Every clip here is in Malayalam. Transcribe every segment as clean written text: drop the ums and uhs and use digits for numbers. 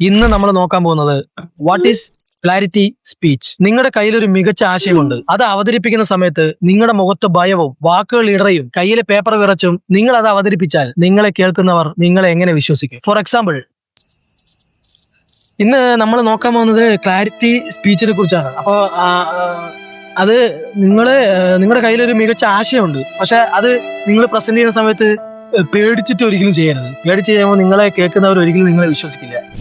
ഇന്ന് നമ്മൾ നോക്കാൻ പോകുന്നത് വാട്ട് ഈസ് ക്ലാരിറ്റി സ്പീച്ച്. നിങ്ങളുടെ കയ്യിൽ ഒരു മികച്ച ആശയമുണ്ട്. അത് അവതരിപ്പിക്കുന്ന സമയത്ത് നിങ്ങളുടെ മുഖത്ത് ഭയവും വാക്കുകൾ ഇടറയും കയ്യിലെ പേപ്പർ വിറച്ചും നിങ്ങൾ അത് അവതരിപ്പിച്ചാൽ നിങ്ങളെ കേൾക്കുന്നവർ നിങ്ങളെ എങ്ങനെ വിശ്വസിക്കും? ഫോർ എക്സാമ്പിൾ, ഇന്ന് നമ്മൾ നോക്കാൻ പോകുന്നത് ക്ലാരിറ്റി സ്പീച്ചിനെ കുറിച്ചാണ്. അപ്പോൾ അത് നിങ്ങളുടെ കയ്യിലൊരു മികച്ച ആശയമുണ്ട്, പക്ഷെ അത് നിങ്ങൾ പ്രസന്റ് ചെയ്യുന്ന സമയത്ത് പേടിച്ചിട്ട് ഒരിക്കലും ചെയ്യരുത്. പേടിച്ച് ചെയ്യുമ്പോൾ നിങ്ങളെ കേൾക്കുന്നവർ ഒരിക്കലും നിങ്ങളെ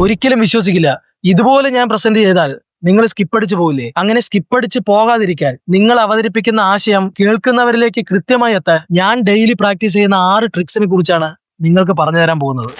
ഒരിക്കലും വിശ്വസിക്കില്ല. ഇതുപോലെ ഞാൻ പ്രസന്റ് ചെയ്താൽ നിങ്ങൾ സ്കിപ്പ് അടിച്ച് പോകില്ലേ? അങ്ങനെ സ്കിപ്പ് അടിച്ച് പോകാതിരിക്കാൻ നിങ്ങൾ അവതരിപ്പിക്കുന്ന ആശയം കേൾക്കുന്നവരിലേക്ക് കൃത്യമായി എത്താൻ ഞാൻ ഡെയിലി പ്രാക്ടീസ് ചെയ്യുന്ന 6 ട്രിക്സിനെ കുറിച്ചാണ് നിങ്ങൾക്ക് പറഞ്ഞു തരാൻ പോകുന്നത്.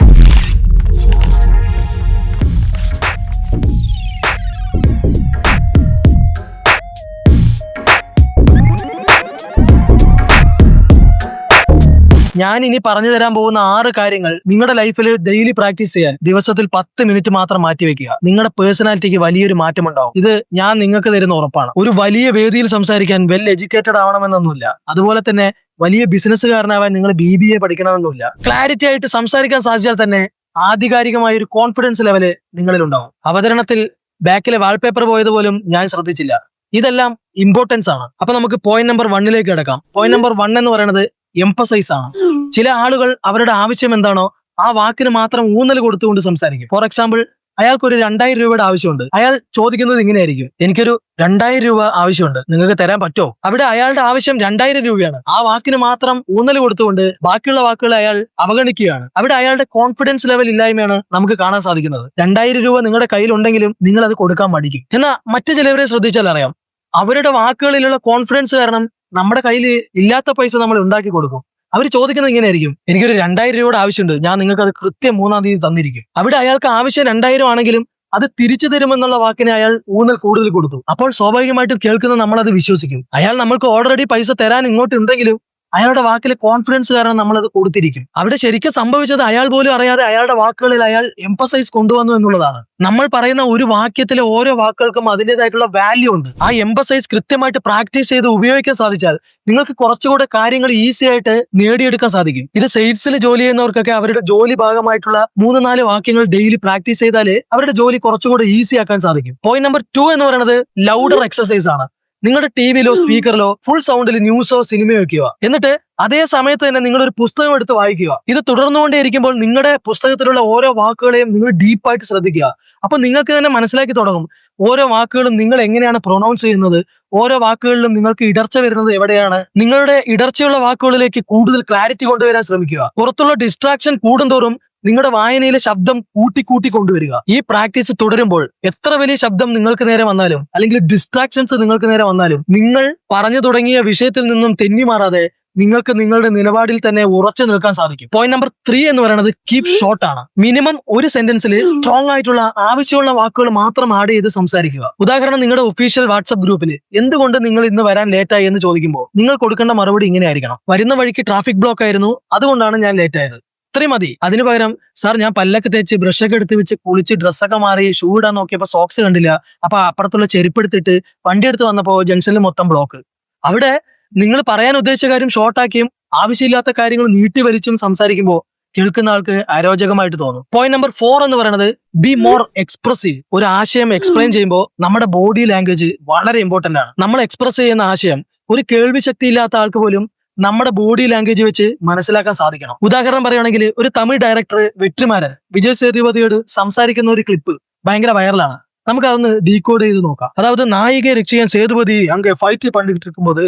ഞാൻ ഇനി പറഞ്ഞു തരാൻ പോകുന്ന 6 കാര്യങ്ങൾ നിങ്ങളുടെ ലൈഫിൽ ഡെയിലി പ്രാക്ടീസ് ചെയ്യാൻ ദിവസത്തിൽ 10 മിനിറ്റ് മാത്രം മാറ്റിവെക്കുക. നിങ്ങളുടെ പേഴ്സണാലിറ്റിക്ക് വലിയൊരു മാറ്റം ഉണ്ടാവും. ഇത് ഞാൻ നിങ്ങൾക്ക് തരുന്ന ഉറപ്പാണ്. ഒരു വലിയ വേദിയിൽ സംസാരിക്കാൻ വെൽ എഡ്യൂക്കേറ്റഡ് ആവണമെന്നൊന്നുമില്ല. അതുപോലെ തന്നെ വലിയ ബിസിനസ്സുകാരനാവാൻ നിങ്ങൾ BBA പഠിക്കണമെന്നില്ല. ക്ലാരിറ്റി ആയിട്ട് സംസാരിക്കാൻ സാധിച്ചാൽ തന്നെ ആധികാരികമായ ഒരു കോൺഫിഡൻസ് ലെവല് നിങ്ങളിൽ ഉണ്ടാവും. അവതരണത്തിൽ ബാക്കിലെ വാൾപേപ്പർ പോയതുപോലും ഞാൻ ശ്രദ്ധിച്ചില്ല. ഇതെല്ലാം ഇമ്പോർട്ടൻസ് ആണ്. അപ്പൊ നമുക്ക് പോയിന്റ് നമ്പർ 1 കിടക്കാം. പോയിന്റ് നമ്പർ 1 എന്ന് പറയുന്നത് എംഫസൈസ് ആണ്. ചില ആളുകൾ അവരുടെ ആവശ്യം എന്താണോ ആ വാക്കിന് മാത്രം ഊന്നൽ കൊടുത്തുകൊണ്ട് സംസാരിക്കും. ഫോർ എക്സാമ്പിൾ, അയാൾക്ക് ഒരു 2000 രൂപയുടെ ആവശ്യമുണ്ട്. അയാൾ ചോദിക്കുന്നത് ഇങ്ങനെയായിരിക്കും: എനിക്കൊരു 2000 രൂപ ആവശ്യമുണ്ട്, നിങ്ങൾക്ക് തരാൻ പറ്റുമോ? അവിടെ അയാളുടെ ആവശ്യം 2000 രൂപയാണ്. ആ വാക്കിന് മാത്രം ഊന്നൽ കൊടുത്തുകൊണ്ട് ബാക്കിയുള്ള വാക്കുകളെ അയാൾ അവഗണിക്കുകയാണ്. അവിടെ അയാളുടെ കോൺഫിഡൻസ് ലെവൽ ഇല്ലായ്മയാണ് നമുക്ക് കാണാൻ സാധിക്കുന്നത്. 2000 രൂപ നിങ്ങളുടെ കയ്യിലുണ്ടെങ്കിലും നിങ്ങൾ അത് കൊടുക്കാൻ മടിക്കും. എന്നാൽ മറ്റു ചിലവരെ ശ്രദ്ധിച്ചാൽ അറിയാം, അവരുടെ വാക്കുകളിലുള്ള കോൺഫിഡൻസ് കാരണം നമ്മുടെ കയ്യിൽ ഇല്ലാത്ത പൈസ നമ്മൾ ഉണ്ടാക്കി കൊടുക്കും. അവർ ചോദിക്കുന്നത് ഇങ്ങനെയായിരിക്കും: എനിക്കൊരു 2000 രൂപയുടെ ആവശ്യമുണ്ട്, ഞാൻ നിങ്ങൾക്ക് അത് കൃത്യം 3-ാം തീയതി തന്നിരിക്കും. അവിടെ അയാൾക്ക് ആവശ്യം 2000 ആണെങ്കിലും അത് തിരിച്ചു തരുമെന്നുള്ള വാക്കിനെ അയാൾ ഊന്നൽ കൂടുതൽ കൊടുത്തു. അപ്പോൾ സ്വാഭാവികമായിട്ടും കേൾക്കുന്ന നമ്മൾ അത് വിശ്വസിക്കും. അയാൾ നമ്മൾക്ക് ഓൾറെഡി പൈസ തരാൻ ഇങ്ങോട്ടുണ്ടെങ്കിലും അയാളുടെ വാക്കിലെ കോൺഫിഡൻസ് കാരണം നമ്മൾ അത് കൊടുത്തിരിക്കും. അവിടെ ശരിക്കും സംഭവിച്ചത് അയാൾ പോലും അറിയാതെ അയാളുടെ വാക്കുകളിൽ അയാൾ എംഫസൈസ് കൊണ്ടുവന്നു എന്നുള്ളതാണ്. നമ്മൾ പറയുന്ന ഒരു വാക്യത്തിലെ ഓരോ വാക്കുകൾക്കും അതിൻ്റെതായിട്ടുള്ള വാല്യൂ ഉണ്ട്. ആ എംഫസൈസ് കൃത്യമായിട്ട് പ്രാക്ടീസ് ചെയ്ത് ഉപയോഗിക്കാൻ സാധിച്ചാൽ നിങ്ങൾക്ക് കുറച്ചുകൂടെ കാര്യങ്ങൾ ഈസി ആയിട്ട് നേടിയെടുക്കാൻ സാധിക്കും. ഇത് സെയിൽസിൽ ജോലി ചെയ്യുന്നവർക്കൊക്കെ അവരുടെ ജോലി ഭാഗമായിട്ടുള്ള 3-4 വാക്യങ്ങൾ ഡെയിലി പ്രാക്ടീസ് ചെയ്താൽ അവരുടെ ജോലി കുറച്ചുകൂടെ ഈസി ആക്കാൻ സാധിക്കും. പോയിന്റ് നമ്പർ 2 എന്ന് പറയുന്നത് ലൗഡർ എക്സസൈസ് ആണ്. നിങ്ങളുടെ ടിവിയിലോ സ്പീക്കറിലോ ഫുൾ സൗണ്ടിൽ ന്യൂസോ സിനിമയോ വെക്കുക. എന്നിട്ട് അതേ സമയത്ത് തന്നെ നിങ്ങളൊരു പുസ്തകം എടുത്ത് വായിക്കുക. ഇത് തുടർന്നുകൊണ്ടേയിരിക്കുമ്പോൾ നിങ്ങളുടെ പുസ്തകത്തിലുള്ള ഓരോ വാക്കുകളെയും നിങ്ങൾ ഡീപ്പായിട്ട് ശ്രദ്ധിക്കുക. അപ്പൊ നിങ്ങൾക്ക് തന്നെ മനസ്സിലാക്കി തുടങ്ങും ഓരോ വാക്കുകളും നിങ്ങൾ എങ്ങനെയാണ് പ്രൊനൗൺസ് ചെയ്യുന്നത്, ഓരോ വാക്കുകളിലും നിങ്ങൾക്ക് ഇടർച്ച വരുന്നത് എവിടെയാണ്. നിങ്ങളുടെ ഇടർച്ചയുള്ള വാക്കുകളിലേക്ക് കൂടുതൽ ക്ലാരിറ്റി കൊണ്ടുവരാൻ ശ്രമിക്കുക. പുറത്തുള്ള ഡിസ്ട്രാക്ഷൻ കൂടുന്തോറും നിങ്ങളുടെ വായനയിലെ ശബ്ദം കൂട്ടി കൊണ്ടുവരിക. ഈ പ്രാക്ടീസ് തുടരുമ്പോൾ എത്ര വലിയ ശബ്ദം നിങ്ങൾക്ക് നേരെ വന്നാലും അല്ലെങ്കിൽ ഡിസ്ട്രാക്ഷൻസ് നിങ്ങൾക്ക് നേരെ വന്നാലും നിങ്ങൾ പറഞ്ഞു തുടങ്ങിയ വിഷയത്തിൽ നിന്നും തെന്നി മാറാതെ നിങ്ങൾക്ക് നിങ്ങളുടെ നിലപാടിൽ തന്നെ ഉറച്ചു നിൽക്കാൻ സാധിക്കും. പോയിന്റ് നമ്പർ 3 എന്ന് പറയുന്നത് കീപ് ഷോർട്ട് ആണ്. മിനിമം ഒരു സെന്റൻസിൽ സ്ട്രോങ് ആയിട്ടുള്ള ആവശ്യമുള്ള വാക്കുകൾ മാത്രം ആഡ് ചെയ്ത് സംസാരിക്കുക. ഉദാഹരണം, നിങ്ങളുടെ ഒഫീഷ്യൽ വാട്സ്ആപ്പ് ഗ്രൂപ്പിൽ എന്തുകൊണ്ട് നിങ്ങൾ ഇന്ന് വരാൻ ലേറ്റായി എന്ന് ചോദിക്കുമ്പോൾ നിങ്ങൾ കൊടുക്കേണ്ട മറുപടി ഇങ്ങനെ ആയിരിക്കണം: വരുന്ന വഴിക്ക് ട്രാഫിക് ബ്ലോക്ക് ആയിരുന്നു, അതുകൊണ്ടാണ് ഞാൻ ലേറ്റ് ആയത്. ഇത്രയും മതി. അതിനു പകരം, സാർ ഞാൻ പല്ലൊക്കെ തേച്ച് ബ്രഷൊക്കെ എടുത്ത് വെച്ച് കുളിച്ച് ഡ്രസ്സൊക്കെ മാറി ഷൂ ഇടാൻ നോക്കിയപ്പോൾ സോക്സ് കണ്ടില്ല, അപ്പൊ അപ്പുറത്തുള്ള ചെരുപ്പ് എടുത്തിട്ട് വണ്ടി എടുത്ത് വന്നപ്പോ ജംഗ്ഷനിൽ മൊത്തം ബ്ലോക്ക്. അവിടെ നിങ്ങൾ പറയാൻ ഉദ്ദേശിച്ച കാര്യം ഷോർട്ടാക്കിയും ആവശ്യമില്ലാത്ത കാര്യങ്ങൾ നീട്ടി വലിച്ചും സംസാരിക്കുമ്പോൾ കേൾക്കുന്ന ആൾക്ക് അരോചകമായിട്ട് തോന്നും. പോയിന്റ് നമ്പർ 4 എന്ന് പറയുന്നത് ബി മോർ എക്സ്പ്രസീവ്. ഒരു ആശയം എക്സ്പ്ലെയിൻ ചെയ്യുമ്പോൾ നമ്മുടെ ബോഡി ലാംഗ്വേജ് വളരെ ഇമ്പോർട്ടന്റ് ആണ്. നമ്മൾ എക്സ്പ്രസ് ചെയ്യുന്ന ആശയം ഒരു കേൾവി ശക്തി ഇല്ലാത്ത ആൾക്ക് പോലും നമ്മുടെ ബോഡി ലാംഗ്വേജ് വെച്ച് മനസ്സിലാക്കാൻ സാധിക്കണം. ഉദാഹരണം പറയുകയാണെങ്കിൽ, ഒരു തമിഴ് ഡയറക്ടർ വെട്രിമാരൻ വിജയ് സേതുപതിയോട് സംസാരിക്കുന്ന ഒരു ക്ലിപ്പ് ഭയങ്കര വൈറലാണ്. നമുക്ക് അതൊന്ന് ഡീകോഡ് ചെയ്ത് നോക്കാം. അതായത്, നായികയെ രക്ഷിക്കാൻ സേതുപതി അങ്ങ് ഫൈറ്റ് പണ്ടിട്ടിരിക്കുമ്പോൾ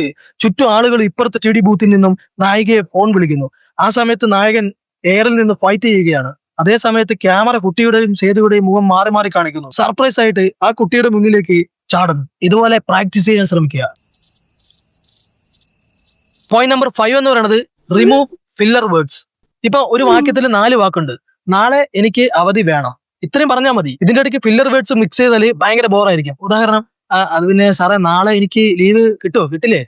ചുറ്റും ആളുകൾ ഇപ്പുറത്തെ ടി.ഡി ബൂത്തിൽ നിന്നും നായികയെ ഫോൺ വിളിക്കുന്നു. ആ സമയത്ത് നായകൻ എയറിൽ നിന്ന് ഫൈറ്റ് ചെയ്യുകയാണ്. അതേ സമയത്ത് ക്യാമറ കുട്ടിയുടെയും സേതുയുടെയും മുഖം മാറി മാറി കാണിക്കുന്നു. സർപ്രൈസ് ആയിട്ട് ആ കുട്ടിയുടെ മുന്നിലേക്ക് ചാടുന്നു. ഇതുപോലെ പ്രാക്ടീസ് ചെയ്യാൻ ശ്രമിക്കുക. പോയിന്റ് നമ്പർ 5 എന്ന് പറയുന്നത് റിമൂവ് ഫില്ലർ വേർഡ്സ്. ഇപ്പൊ ഒരു വാക്യത്തിൽ 4 വാക്കുണ്ട്. നാളെ എനിക്ക് അവധി വേണം, ഇത്രയും പറഞ്ഞാൽ മതി. ഇതിന്റെ ഇടയ്ക്ക് ഫില്ലർ വേർഡ്സ് മിക്സ് ചെയ്താൽ ഭയങ്കര ബോറായിരിക്കും. ഉദാഹരണം, അത് പിന്നെ സാറേ നാളെ എനിക്ക് ലീവ് കിട്ടുമോ, കിട്ടില്ലേ,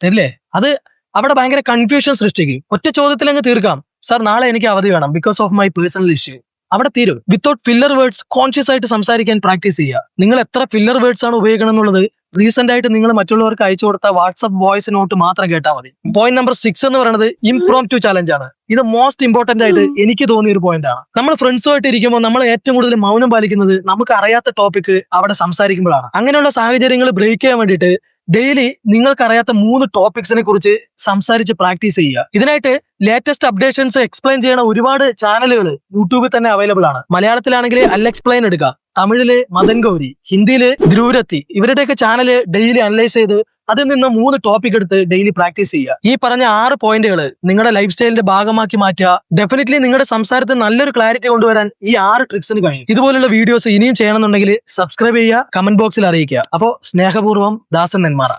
തരില്ലേ? അത് അവിടെ ഭയങ്കര കൺഫ്യൂഷൻ സൃഷ്ടിക്കും. ഒറ്റ ചോദ്യത്തിൽ അങ്ങ് തീർക്കാം: സാർ നാളെ എനിക്ക് അവധി വേണം because of my personal issue. അവിടെ തീരും. വിത്തൗട്ട് ഫില്ലർ വേർഡ്സ് കോൺഷ്യസ് ആയിട്ട് സംസാരിക്കാൻ പ്രാക്ടീസ് ചെയ്യുക. നിങ്ങൾ എത്ര ഫില്ലർ വേർഡ്സ് ആണ് ഉപയോഗിക്കണം എന്നുള്ളത് റീസെന്റ് ആയിട്ട് നിങ്ങൾ മറ്റുള്ളവർക്ക് അയച്ചു കൊടുത്ത വാട്സ്ആപ്പ് വോയിസ് നോട്ട് മാത്രം കേട്ടാൽ മതി. പോയിന്റ് നമ്പർ 6 എന്ന് പറയുന്നത് ഇംപ്രോംപ്റ്റു ചാലഞ്ച് ആണ്. ഇത് മോസ്റ്റ് ഇമ്പോർട്ടന്റ് ആയിട്ട് എനിക്ക് തോന്നിയ ഒരു പോയിന്റ് ആണ്. നമ്മൾ ഫ്രണ്ട്സുമായിട്ട് ഇരിക്കുമ്പോൾ നമ്മൾ ഏറ്റവും കൂടുതൽ മൗനം പാലിക്കുന്നത് നമുക്ക് അറിയാത്ത ടോപ്പിക് അവിടെ സംസാരിക്കുമ്പോഴാണ്. അങ്ങനെയുള്ള സാഹചര്യങ്ങൾ ബ്രേക്ക് ചെയ്യാൻ വേണ്ടിയിട്ട് ഡെയിലി നിങ്ങൾക്കറിയാത്ത 3 ടോപ്പിക്സിനെ കുറിച്ച് സംസാരിച്ച് പ്രാക്ടീസ് ചെയ്യുക. ഇതിനായിട്ട് ലേറ്റസ്റ്റ് അപ്ഡേഷൻസ് എക്സ്പ്ലെയിൻ ചെയ്യുന്ന ഒരുപാട് ചാനലുകൾ യൂട്യൂബിൽ തന്നെ അവൈലബിൾ ആണ്. മലയാളത്തിലാണെങ്കിൽ അൽഎക്സ്പ്ലെയിൻ എടുക്കുക, തമിഴില് മദൻ ഗൗരി, ഹിന്ദിയില് ധ്രുവരത്തി. ഇവരുടെയൊക്കെ ചാനല് ഡെയിലി അനലൈസ് ചെയ്ത് അതിൽ നിന്ന് 3 ടോപ്പിക് എടുത്ത് ഡെയിലി പ്രാക്ടീസ് ചെയ്യുക. ഈ പറഞ്ഞ 6 പോയിന്റുകൾ നിങ്ങളുടെ ലൈഫ് സ്റ്റൈലിന്റെ ഭാഗമാക്കി മാറ്റുക. ഡെഫിനറ്റ്ലി നിങ്ങളുടെ സംസാരത്തിൽ നല്ലൊരു ക്ലാരിറ്റി കൊണ്ടുവരാൻ ഈ 6 ട്രിക്സിന് കഴിയും. ഇതുപോലുള്ള വീഡിയോസ് ഇനിയും ചെയ്യണമെന്നുണ്ടെങ്കിൽ സബ്സ്ക്രൈബ് ചെയ്യുക, കമന്റ് ബോക്സിൽ അറിയിക്കുക. അപ്പോൾ സ്നേഹപൂർവ്വം ദാസൻ നെന്മാറ.